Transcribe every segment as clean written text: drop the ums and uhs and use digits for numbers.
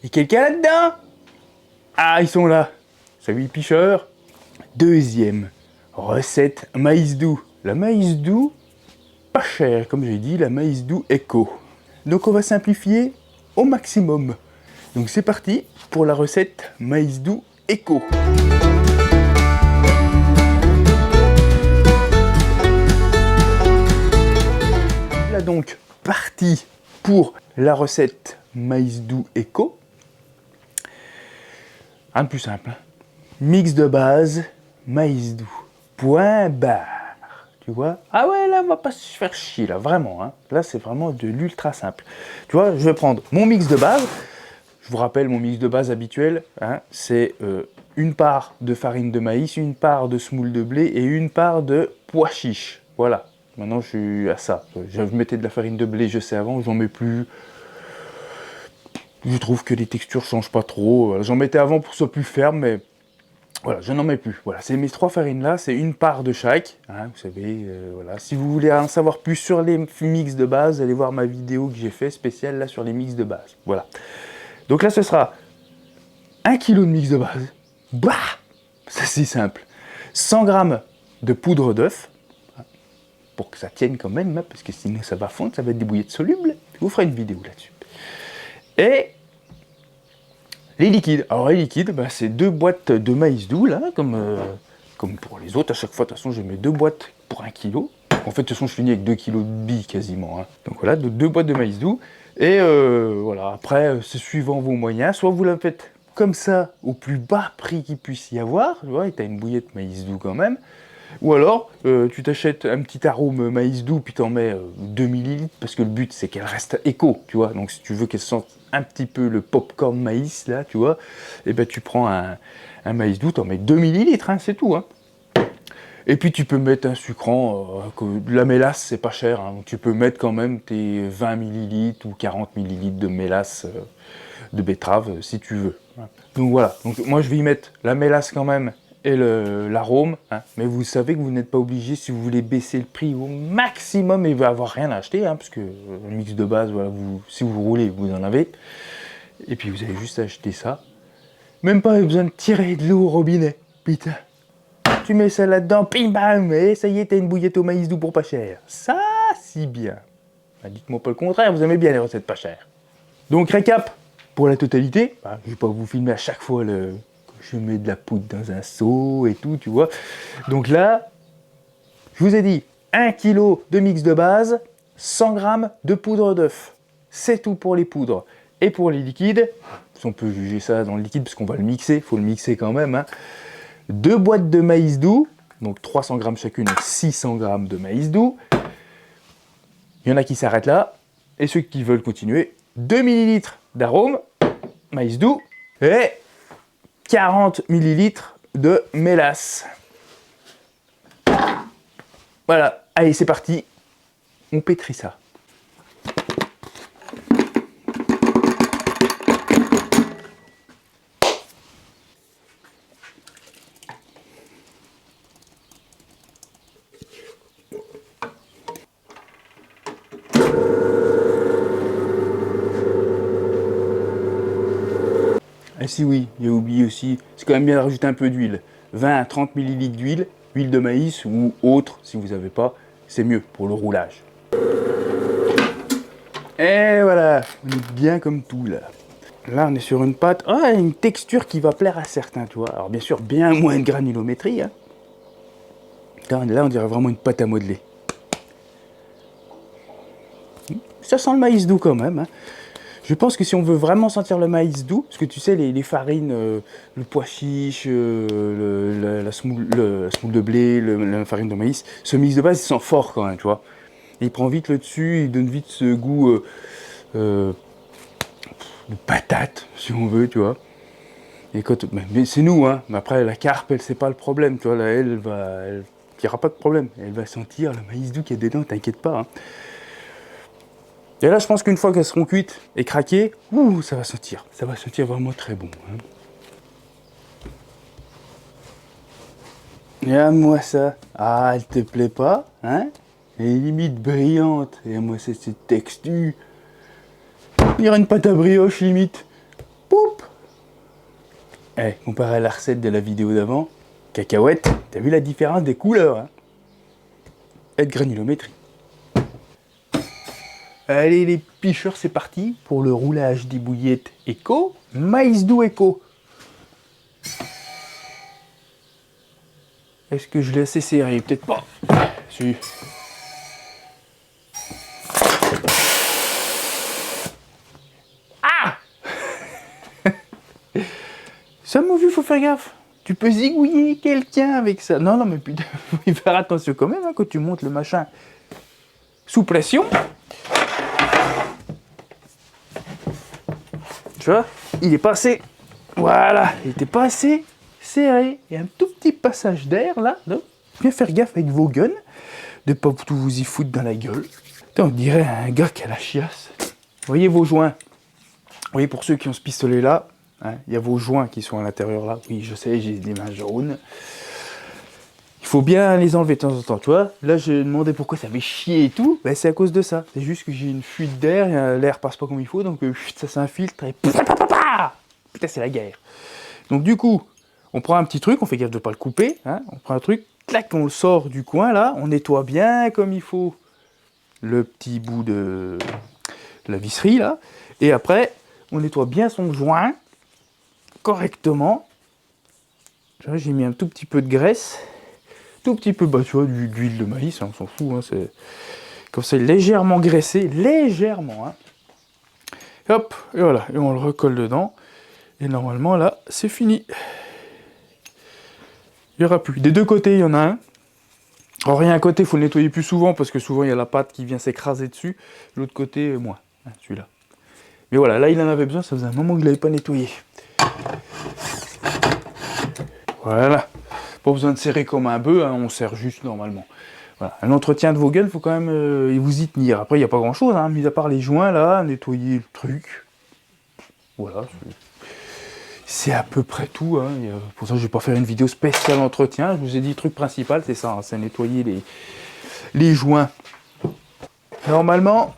Et quelqu'un là-dedans? Ah, ils sont là. Salut Picheur. Deuxième recette maïs doux. La maïs doux, pas cher, comme j'ai dit, la maïs doux Eco. Donc on va simplifier au maximum. Donc c'est parti pour la recette maïs doux Eco. Là donc parti pour la recette maïs doux Eco. Un de plus simple. Mix de base, maïs doux. Point barre. Tu vois? Ah ouais, là, on va pas se faire chier, là, vraiment. Hein. Là, c'est vraiment de l'ultra simple. Tu vois, je vais prendre mon mix de base. Je vous rappelle, mon mix de base habituel, hein, c'est une part de farine de maïs, une part de semoule de blé et une part de pois chiche. Voilà. Maintenant, je suis à ça. Je mettais de la farine de blé, je sais avant, j'en mets plus. Je trouve que les textures changent pas trop. J'en mettais avant pour que ce soit plus ferme, mais voilà, je n'en mets plus. Voilà, c'est mes trois farines là, c'est une part de chaque. Hein, vous savez, voilà. Si vous voulez en savoir plus sur les mix de base, allez voir ma vidéo que j'ai fait spéciale là sur les mix de base. Voilà. Donc là, ce sera 1 kg de mix de base. Bah, c'est si simple. 100 g de poudre d'œuf, pour que ça tienne quand même, hein, parce que sinon ça va fondre, ça va être des bouillettes solubles. Je vous ferai une vidéo là-dessus. Et les liquides. Alors les liquides, bah, c'est 2 boîtes de maïs doux, là, comme pour les autres. À chaque fois, de toute façon, je mets 2 boîtes pour 1 kg. En fait, de toute façon, je finis avec 2 kg de billes quasiment. Hein. Donc voilà, 2 boîtes de maïs doux. Et voilà, après, c'est suivant vos moyens. Soit vous la faites comme ça, au plus bas prix qu'il puisse y avoir. Tu vois, et tu as une bouillette maïs doux quand même. Ou alors, tu t'achètes un petit arôme maïs doux, puis t'en mets 2 ml, parce que le but, c'est qu'elle reste éco, tu vois. Donc, si tu veux qu'elle sente un petit peu le popcorn maïs, là, tu vois, et ben tu prends un maïs doux, t'en mets 2 ml, hein, c'est tout, hein. Et puis, tu peux mettre un sucrant, la mélasse, c'est pas cher, hein, donc tu peux mettre quand même tes 20 ml ou 40 ml de mélasse de betterave, si tu veux. Donc, voilà. Donc, moi, je vais y mettre la mélasse quand même, et l'arôme, hein. Mais vous savez que vous n'êtes pas obligé, si vous voulez baisser le prix au maximum et avoir rien à acheter, hein, parce que le mix de base, voilà, si vous roulez, vous en avez. Et puis vous avez juste à acheter ça. Même pas besoin de tirer de l'eau au robinet. Putain. Tu mets ça là-dedans, pim bam, et ça y est, t'as une bouillette au maïs doux pour pas cher. Ça, si bien. Bah, dites-moi pas le contraire, vous aimez bien les recettes pas chères. Donc récap, pour la totalité, bah, je vais pas vous filmer à chaque fois je mets de la poudre dans un seau et tout, tu vois. Donc là, je vous ai dit, 1 kg de mix de base, 100 g de poudre d'œuf. C'est tout pour les poudres. Et pour les liquides, on peut juger ça dans le liquide parce qu'on va le mixer, il faut le mixer quand même. Hein. 2 boîtes de maïs doux, donc 300 g chacune, 600 g de maïs doux. Il y en a qui s'arrêtent là, et ceux qui veulent continuer, 2 ml d'arôme, maïs doux, et 40 ml de mélasse. Voilà, allez, c'est parti. On pétrit ça. Ah si oui, j'ai oublié aussi, c'est quand même bien de rajouter un peu d'huile. 20 à 30 ml d'huile, huile de maïs ou autre, si vous n'avez pas, c'est mieux pour le roulage. Et voilà, on est bien comme tout là. Là, on est sur une pâte, une texture qui va plaire à certains, tu vois. Alors bien sûr, bien moins de granulométrie. Hein. Là, on dirait vraiment une pâte à modeler. Ça sent le maïs doux quand même. Hein. Je pense que si on veut vraiment sentir le maïs doux, parce que tu sais, les farines, le pois chiche, la semoule de blé, la farine de maïs, ce mix de base, il sent fort quand même, tu vois. Et il prend vite le dessus, il donne vite ce goût de patate, si on veut, tu vois. Et quand, mais c'est nous, hein. Mais après, la carpe, elle, c'est pas le problème, tu vois. Là, il n'y aura pas de problème. Elle va sentir le maïs doux qu'il y a dedans, t'inquiète pas. Hein. Et là, je pense qu'une fois qu'elles seront cuites et craquées, ça va sentir. Ça va sentir vraiment très bon. Hein. Regarde-moi ça. Ah, elle te plaît pas, hein? Elle est limite brillante. Et moi, c'est cette texture. Il y aura une pâte à brioche, limite. Pouh! Eh, comparé à la recette de la vidéo d'avant, cacahuètes, t'as vu la différence des couleurs, hein? Et de granulométrie. Allez les picheurs, c'est parti pour le roulage des bouillettes Eco, maïs doux Eco. Est-ce que je l'ai assez serré? Peut-être pas. Si. Ah! Ça m'a vu, faut faire gaffe. Tu peux zigouiller quelqu'un avec ça. Non, non, mais putain, faut y faire attention quand même hein, quand tu montes le machin sous pression. Tu vois, il est pas assez. Voilà, il était pas assez serré. Il y a un tout petit passage d'air là. Donc, bien faire gaffe avec vos guns, de pas tout vous y foutre dans la gueule. Putain, on dirait un gars qui a la chiasse. Voyez vos joints. Vous voyez, pour ceux qui ont ce pistolet là, hein, il y a vos joints qui sont à l'intérieur là. Oui, je sais, j'ai des mains jaunes. Il faut bien les enlever de temps en temps, tu vois. Là, j'ai demandé pourquoi ça avait chié et tout. Ben, c'est à cause de ça. C'est juste que j'ai une fuite d'air, l'air passe pas comme il faut, donc ça s'infiltre et... Putain, c'est la guerre. Donc du coup, on prend un petit truc, on fait gaffe de ne pas le couper. Hein, on prend un truc, clac, on le sort du coin là, on nettoie bien comme il faut le petit bout de la visserie là. Et après, on nettoie bien son joint correctement. J'ai mis un tout petit peu de graisse. Tout petit peu, bah tu vois, d'huile de maïs, hein, on s'en fout, hein, c'est comme ça, légèrement graissé, légèrement, hein. Hop, et voilà, et on le recolle dedans, et normalement là, c'est fini. Il n'y aura plus. Des deux côtés, il y en a un. Alors, il y a un côté, il faut le nettoyer plus souvent, parce que souvent, il y a la pâte qui vient s'écraser dessus. L'autre côté, moins, hein, celui-là. Mais voilà, là, il en avait besoin, ça faisait un moment que je ne l'avais pas nettoyé. Voilà. Pas besoin de serrer comme un bœuf, hein, on serre juste normalement. Voilà. Un entretien de vos gueules, il faut quand même vous y tenir. Après, il n'y a pas grand chose, hein, mis à part les joints là, nettoyer le truc. Voilà. C'est à peu près tout. Hein. Pour ça, je ne vais pas faire une vidéo spéciale entretien. Je vous ai dit le truc principal, c'est ça, hein, c'est nettoyer les joints. Normalement.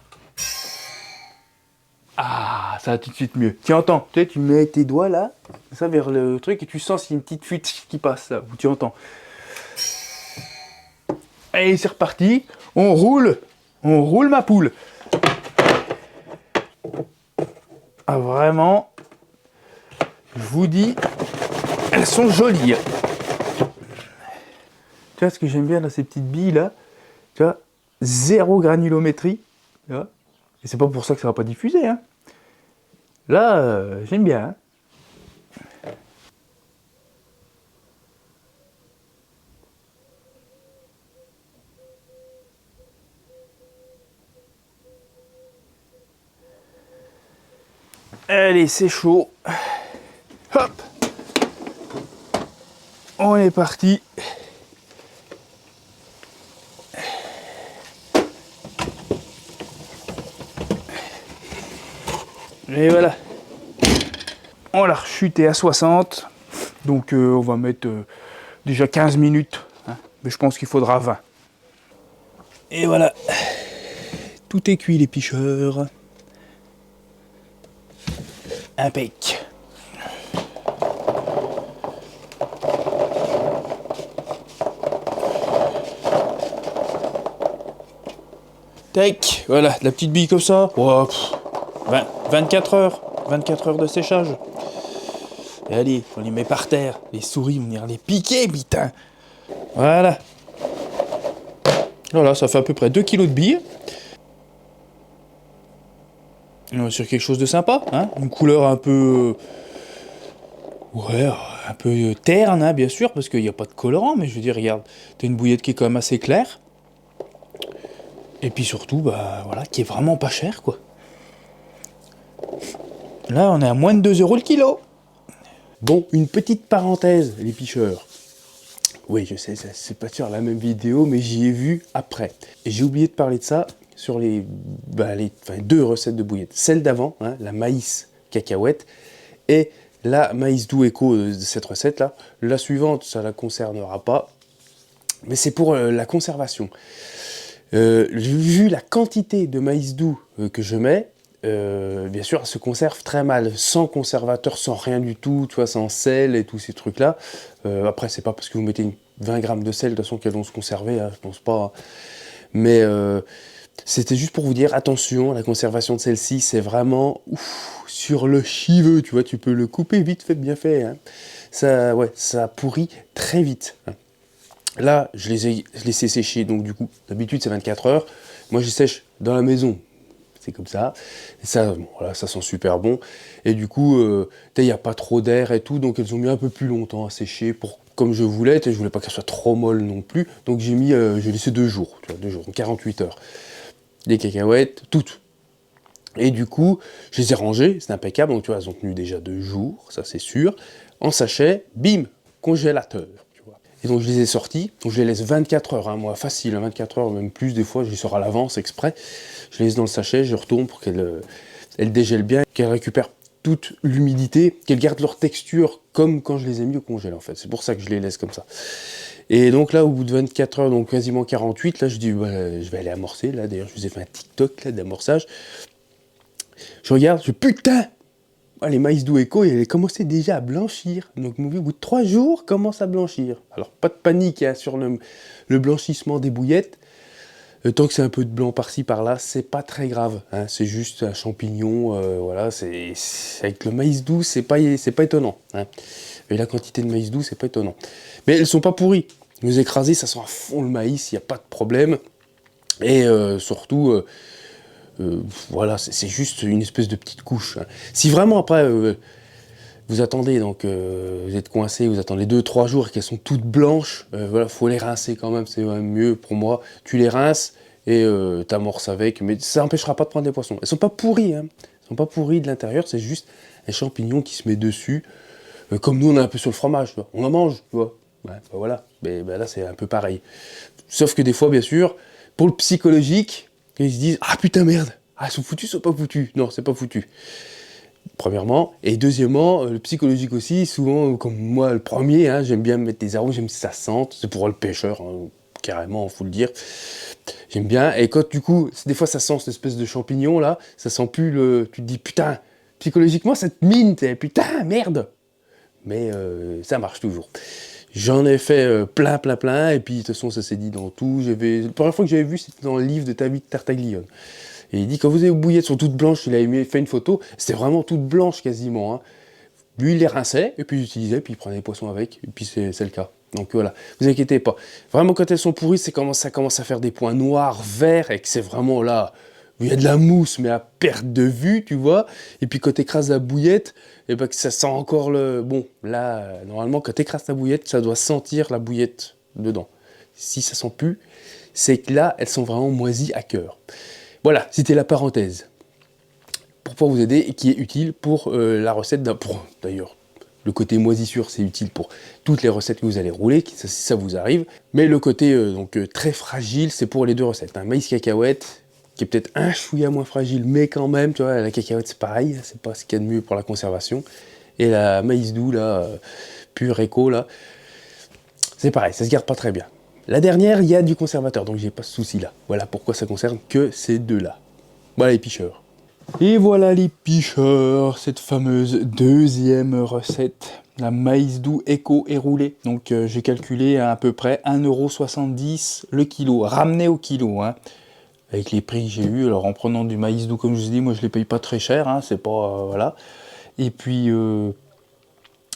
Ah, ça va tout de suite mieux. Tu entends, tu sais, tu mets tes doigts là, ça vers le truc, et tu sens s'il y a une petite fuite qui passe là, où tu entends. Allez, c'est reparti. On roule ma poule. Ah, vraiment, je vous dis, elles sont jolies. Tu vois ce que j'aime bien dans ces petites billes là, tu vois, zéro granulométrie, tu vois. Et c'est pas pour ça que ça va pas diffuser, hein. Là, j'aime bien, hein. Allez, c'est chaud. Hop. On est parti. Et voilà. On l'a rechuté à 60. Donc on va mettre déjà 15 minutes. Hein, mais je pense qu'il faudra 20. Et voilà. Tout est cuit les picheurs. Impec. Tac, voilà, la petite bille comme ça. Oh, 24 heures. 24 heures de séchage. Et allez, on les met par terre. Les souris vont venir les piquer, putain. Voilà. Voilà, ça fait à peu près 2 kg de billes. On est sur quelque chose de sympa, hein. Une couleur un peu... Ouais, un peu terne, hein, bien sûr, parce qu'il n'y a pas de colorant, mais je veux dire, regarde, t'as une bouillette qui est quand même assez claire. Et puis surtout, bah voilà, qui est vraiment pas cher, quoi. Là, on est à moins de 2 € le kilo. Bon, une petite parenthèse, les picheurs. Oui, je sais, c'est pas sur la même vidéo, mais j'y ai vu après. Et j'ai oublié de parler de ça sur les 2 recettes de bouillettes. Celle d'avant, hein, la maïs cacahuète, et la maïs doux Eco de cette recette-là. La suivante, ça ne la concernera pas, mais c'est pour la conservation. Vu la quantité de maïs doux que je mets, bien sûr, elle se conserve très mal, sans conservateur, sans rien du tout, tu vois, sans sel et tous ces trucs-là. Après, c'est pas parce que vous mettez 20 grammes de sel, de toute façon, qu'elles vont se conserver, hein, je pense pas. Mais c'était juste pour vous dire, attention, la conservation de celle-ci, c'est vraiment sur le chiveux, tu vois, tu peux le couper vite fait, bien fait. Hein. Ça, ouais, ça pourrit très vite. Hein. Là, je les ai laissés sécher, donc du coup, d'habitude c'est 24 heures. Moi, je sèche dans la maison, c'est comme ça. Et ça, bon, voilà, ça sent super bon. Et du coup, il n'y a pas trop d'air et tout, donc elles ont mis un peu plus longtemps à sécher pour comme je voulais. Je voulais pas qu'elles soient trop molles non plus, donc j'ai laissé 2 jours, tu vois, 2 jours, 48 heures. Les cacahuètes, toutes. Et du coup, je les ai rangées, c'est impeccable, donc tu vois, elles ont tenu déjà 2 jours, ça c'est sûr. En sachet, bim, congélateur. Et donc je les ai sortis, donc je les laisse 24 heures, hein, moi facile, 24 heures, même plus des fois, je les sors à l'avance exprès. Je les laisse dans le sachet, je retourne pour qu'elles dégèlent bien, qu'elles récupèrent toute l'humidité, qu'elles gardent leur texture comme quand je les ai mis au congèle en fait. C'est pour ça que je les laisse comme ça. Et donc là, au bout de 24 heures, donc quasiment 48, là je dis, bah, je vais aller amorcer, là d'ailleurs je vous ai fait un TikTok là d'amorçage. Je regarde, putain, les maïs doux Eco, il commençait déjà à blanchir. Donc, au bout de 3 jours, commence à blanchir. Alors, pas de panique hein, sur le blanchissement des bouillettes. Tant que c'est un peu de blanc par-ci, par-là, c'est pas très grave. Hein, c'est juste un champignon. Voilà, avec le maïs doux, c'est pas étonnant. Hein. Et la quantité de maïs doux, c'est pas étonnant. Mais elles sont pas pourries. Vous écrasez, ça sent à fond le maïs, il n'y a pas de problème. Et surtout... voilà, c'est juste une espèce de petite couche. Hein. Si vraiment après vous attendez, donc vous êtes coincé, vous attendez 2-3 jours et qu'elles sont toutes blanches, voilà, faut les rincer quand même, c'est même mieux pour moi. Tu les rinces et t'amorces avec, mais ça n'empêchera pas de prendre des poissons. Elles sont pas pourries, hein. Elles sont pas pourries de l'intérieur, c'est juste un champignon qui se met dessus, comme nous on a un peu sur le fromage, tu vois. On en mange, tu vois. Ouais, bah voilà, mais bah là c'est un peu pareil. Sauf que des fois, bien sûr, pour le psychologique, ils se disent « Ah putain merde, ah, ils sont foutus, ils sont pas foutus ». Non, c'est pas foutu. Premièrement. Et deuxièmement, le psychologique aussi, souvent, comme moi le premier, hein, j'aime bien mettre des arômes, j'aime que ça sente. C'est pour le pêcheur, hein, carrément, faut le dire. J'aime bien. Et quand du coup, des fois ça sent cette espèce de champignon là, ça sent plus le... Tu te dis putain, psychologiquement ça te mine, putain, merde. Mais ça marche toujours. J'en ai fait plein, et puis de toute façon ça s'est dit dans tout. La première fois que j'avais vu, c'était dans le livre de David Tartaglione. Et il dit, quand vous avez vos bouillettes sont toutes blanches, il avait fait une photo, c'était vraiment toutes blanches quasiment. Hein. Lui, il les rinçait, et puis il utilisait, puis il prenait des poissons avec, et puis c'est le cas. Donc voilà, vous inquiétez pas. Vraiment, quand elles sont pourries, ça commence à faire des points noirs, verts, et que c'est vraiment là, où il y a de la mousse, mais à perte de vue, tu vois. Et puis quand tu écrases la bouillette, et ben que ça sent encore le... Bon, là, normalement, quand tu écrases ta bouillette, ça doit sentir la bouillette dedans. Si ça sent plus, c'est que là, elles sont vraiment moisies à cœur. Voilà, c'était la parenthèse. Pour pouvoir vous aider et qui est utile pour la recette d'ailleurs. Le côté moisissure, c'est utile pour toutes les recettes que vous allez rouler, si ça vous arrive. Mais le côté très fragile, c'est pour les deux recettes. Un maïs cacahuète, qui est peut-être un chouïa moins fragile, mais quand même, tu vois, la cacahuète c'est pareil, c'est pas ce qu'il y a de mieux pour la conservation. Et la maïs doux, là, pur éco, là, c'est pareil, ça se garde pas très bien. La dernière, il y a du conservateur, donc j'ai pas ce souci là. Voilà pourquoi ça concerne que ces deux-là. Voilà les picheurs. Et voilà les picheurs, cette fameuse deuxième recette, la maïs doux éco et roulé. Donc j'ai calculé à peu près 1,70 € le kilo, ramené au kilo, hein. Avec les prix que j'ai eu, alors en prenant du maïs doux comme je vous dis, moi je les paye pas très cher, hein, c'est pas, voilà. Et puis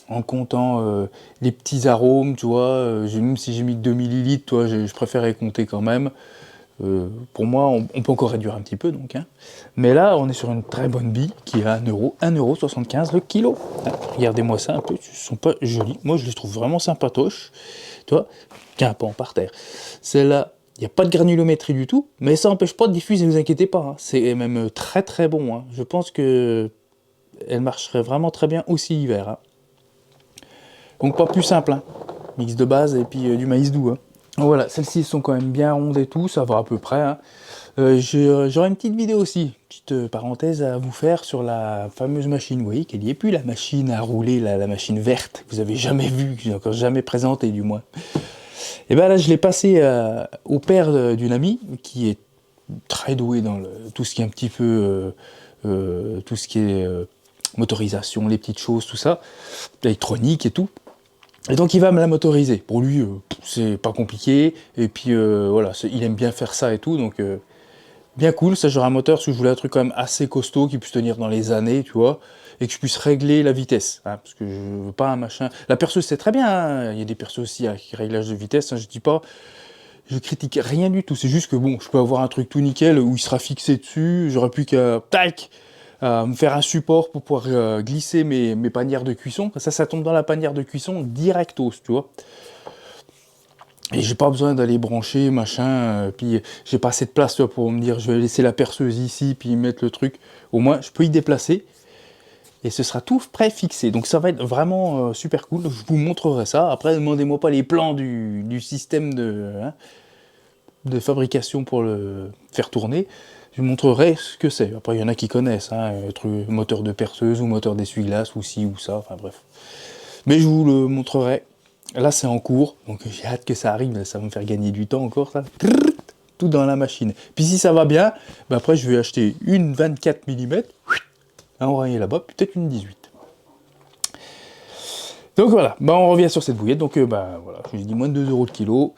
en comptant les petits arômes, tu vois, même si j'ai mis 2 ml, toi, je préférais compter quand même. Pour moi, on peut encore réduire un petit peu, donc. Hein. Mais là, on est sur une très bonne bille qui est à 1,75 € le kilo. Hein, regardez-moi ça un peu, ils sont pas jolis. Moi, je les trouve vraiment sympatoches. Tu vois, qu'un pan par terre. Celle-là, il n'y a pas de granulométrie du tout, mais ça n'empêche pas de diffuser, ne vous inquiétez pas. Hein. C'est même très très bon. Hein. Je pense que elle marcherait vraiment très bien aussi l'hiver. Hein. Donc pas plus simple, hein. Mix de base et puis du maïs doux. Hein. Voilà, celles-ci sont quand même bien rondes et tout, ça va à peu près. Hein. J'aurai une petite vidéo aussi, petite parenthèse à vous faire sur la fameuse machine. Vous voyez qu'elle n'y est plus, la machine à rouler, la machine verte, que vous avez jamais vue, que j'ai encore jamais présentée du moins. Et bien là, je l'ai passé au père d'une amie qui est très doué dans tout ce qui est un petit peu tout ce qui est motorisation, les petites choses, tout ça, l'électronique et tout. Et donc il va me la motoriser. Pour lui, c'est pas compliqué. Et puis voilà, il aime bien faire ça et tout, donc bien cool. Ça, j'aurai un moteur parce que je voulais un truc quand même assez costaud qui puisse tenir dans les années, tu vois, et que je puisse régler la vitesse, hein, parce que je veux pas un machin. La perceuse c'est très bien, hein. Il y a des perceuses aussi avec réglage de vitesse, hein, je dis pas. Je critique rien du tout, c'est juste que bon, je peux avoir un truc tout nickel où il sera fixé dessus, j'aurai plus qu'à tac, me faire un support pour pouvoir glisser mes panières de cuisson. Ça tombe dans la panière de cuisson directos, tu vois. Et j'ai pas besoin d'aller brancher, machin, puis j'ai pas assez de place, tu vois, pour me dire je vais laisser la perceuse ici, puis mettre le truc. Au moins, je peux y déplacer. Et ce sera tout pré-fixé. Donc ça va être vraiment super cool. Je vous montrerai ça. Après, ne demandez-moi pas les plans du système de fabrication pour le faire tourner. Je vous montrerai ce que c'est. Après, il y en a qui connaissent, hein, moteur de perceuse ou moteur d'essuie-glace ou ci ou ça. Enfin bref. Mais je vous le montrerai. Là, c'est en cours. Donc j'ai hâte que ça arrive. Ça va me faire gagner du temps encore, ça. Tout dans la machine. Puis si ça va bien, bah après, je vais acheter une 24 mm. Un oreiller là-bas, peut-être une 18. Donc voilà, bah on revient sur cette bouillette. Donc bah voilà, je vous ai dit moins de 2 € le kilo.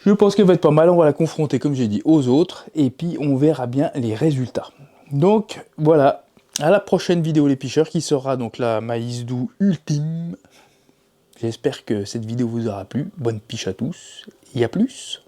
Je pense qu'elle va être pas mal. On va la confronter, comme j'ai dit, aux autres. Et puis on verra bien les résultats. Donc voilà, à la prochaine vidéo les picheurs qui sera donc la maïs doux ultime. J'espère que cette vidéo vous aura plu. Bonne piche à tous. Et à plus.